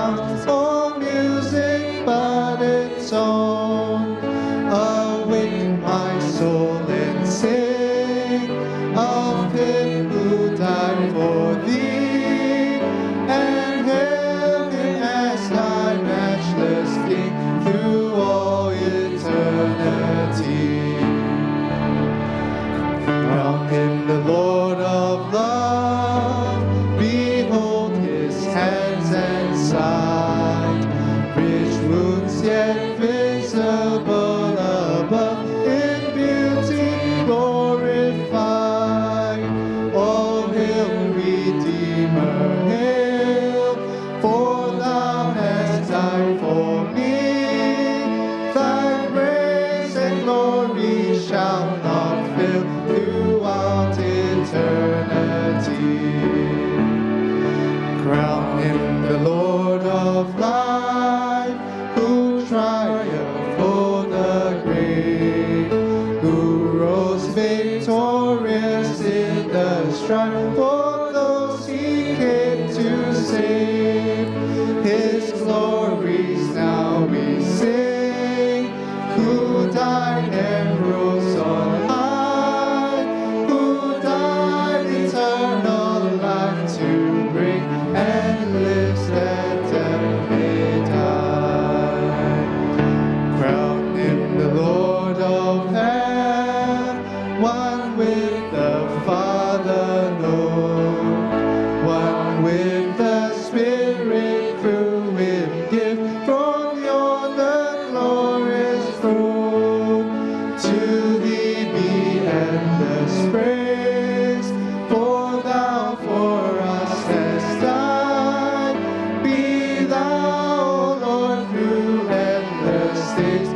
sounds or music but its own. Awake my soul and sing of Him who died for thee, and hail Him as thy matchless King through all eternity. Crown Him the Lord of love, behold His hands and side, rich wounds yet visible above, in beauty glorified. Oh, hail Redeemer, hail, for thou hast died for me. Thy grace and glory shall not fail throughout eternity. Crown Him the Lord of life, who triumphed o'er the grave, who rose victorious in the strife for those He came to save. His glories now we sing, who died and rose on high, who died eternal life to bring, and lives that death may die. Crown Him the Lord of heaven, one with the Father Lord, one with the Spirit through Him give from yonder glorious throne. To Thee be endless praise, for Thou for us hast died. Be Thou, O Lord, through endless days